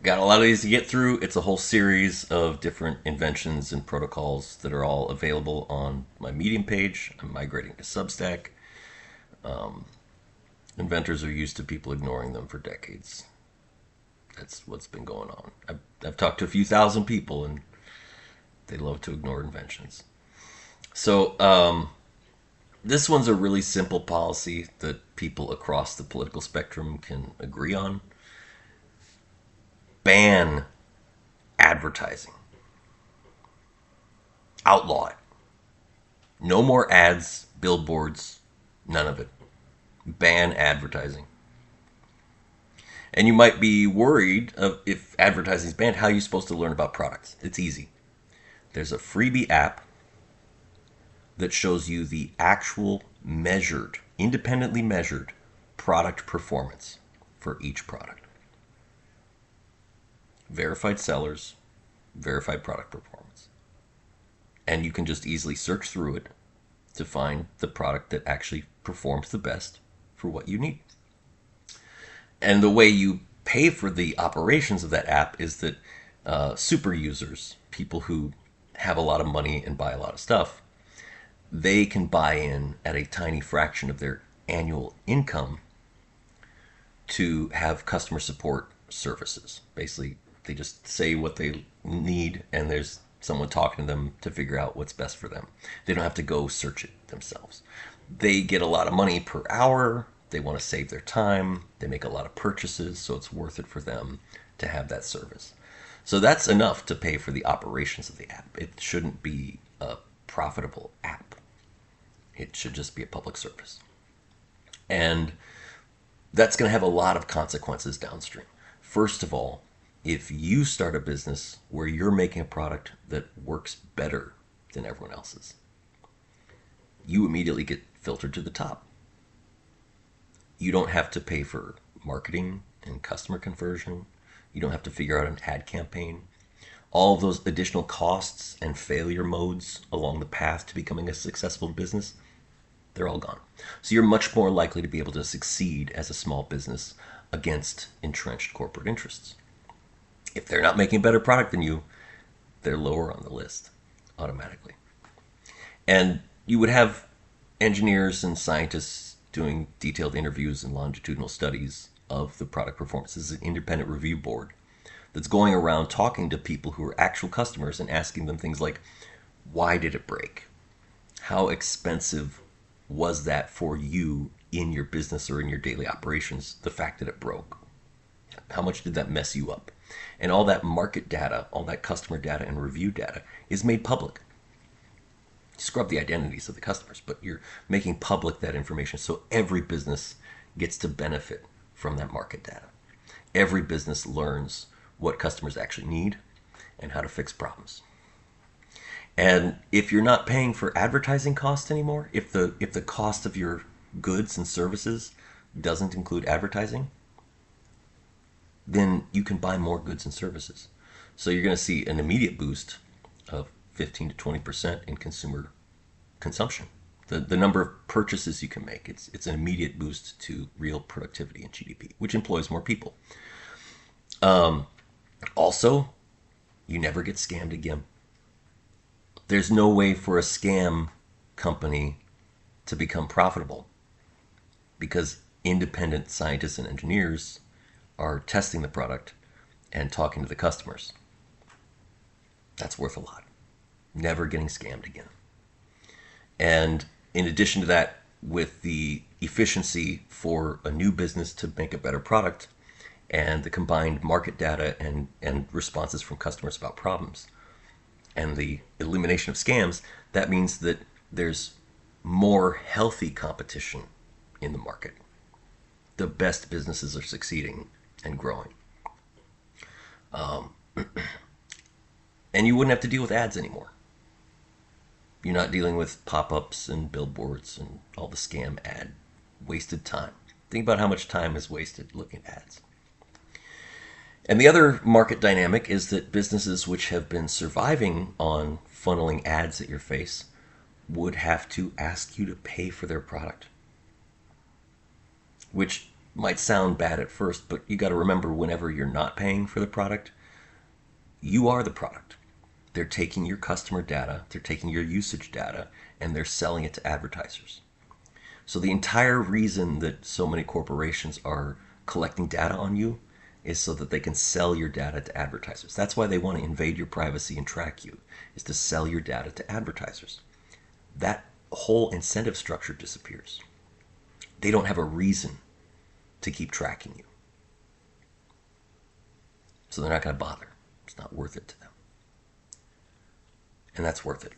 Got a lot of these to get through. It's a whole series of different inventions and protocols that are all available on my Medium page. I'm migrating to Substack. Inventors are used to people ignoring them for decades. That's what's been going on. I've talked to a few thousand people, and they love to ignore inventions. So, this one's a really simple policy that people across the political spectrum can agree on. Ban advertising. Outlaw it. No more ads, billboards, none of it. Ban advertising. And you might be worried of if advertising is banned, how are you supposed to learn about products? It's easy. There's a freebie app that shows you the actual measured, independently measured product performance for each product. Verified sellers, verified product performance. And you can just easily search through it to find the product that actually performs the best for what you need. And the way you pay for the operations of that app is that super users, people who have a lot of money and buy a lot of stuff, they can buy in at a tiny fraction of their annual income to have customer support services. Basically, they just say what they need, and there's someone talking to them to figure out what's best for them. They don't have to go search it themselves. They get a lot of money per hour. They want to save their time. They make a lot of purchases, so it's worth it for them to have that service. So that's enough to pay for the operations of the app. It shouldn't be a profitable app. It should just be a public service. And that's going to have a lot of consequences downstream. First of all, if you start a business where you're making a product that works better than everyone else's, you immediately get filtered to the top. You don't have to pay for marketing and customer conversion. You don't have to figure out an ad campaign. All of those additional costs and failure modes along the path to becoming a successful business, they're all gone. So you're much more likely to be able to succeed as a small business against entrenched corporate interests. If they're not making a better product than you, they're lower on the list automatically. And you would have engineers and scientists doing detailed interviews and longitudinal studies of the product performance. This is an independent review board that's going around talking to people who are actual customers and asking them things like, why did it break? How expensive was that for you in your business or in your daily operations, the fact that it broke? How much did that mess you up? And all that market data, all that customer data and review data is made public. You scrub the identities of the customers, but you're making public that information so every business gets to benefit from that market data. Every business learns what customers actually need and how to fix problems. And if you're not paying for advertising costs anymore, if the cost of your goods and services doesn't include advertising, then you can buy more goods and services. So you're going to see an immediate boost of 15 to 20% in consumer consumption. The number of purchases you can make, it's an immediate boost to real productivity and GDP, which employs more people. Also, you never get scammed again. There's no way for a scam company to become profitable because independent scientists and engineers are testing the product and talking to the customers. That's worth a lot. Never getting scammed again. And in addition to that, with the efficiency for a new business to make a better product and the combined market data and responses from customers about problems and the elimination of scams, that means that there's more healthy competition in the market. The best businesses are succeeding and growing. And you wouldn't have to deal with ads anymore. You're not dealing with pop-ups and billboards and all the scam ad wasted time. Think about how much time is wasted looking at ads. And the other market dynamic is that businesses which have been surviving on funneling ads at your face would have to ask you to pay for their product, which Might sound bad at first, but you got to remember whenever you're not paying for the product, you are the product. They're taking your customer data, they're taking your usage data, and they're selling it to advertisers. So the entire reason that so many corporations are collecting data on you is so that they can sell your data to advertisers. That's why they want to invade your privacy and track you, is to sell your data to advertisers. That whole incentive structure disappears. They don't have a reason to keep tracking you. So they're not going to bother. It's not worth it to them. And that's worth it.